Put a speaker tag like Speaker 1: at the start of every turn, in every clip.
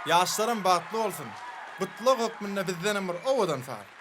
Speaker 1: Yaşlarım batlı olsun. Kutluk hükmünde bizden emir ovadan far.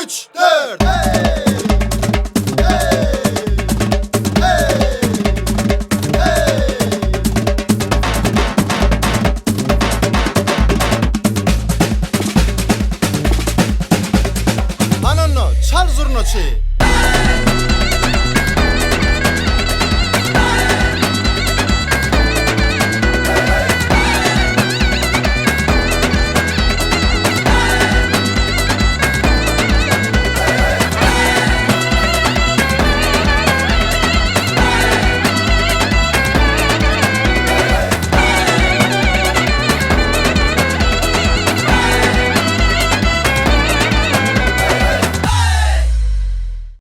Speaker 1: Üç, dört. Hey! Hey! Hey! Hey! Anonno, çal zurnoçi.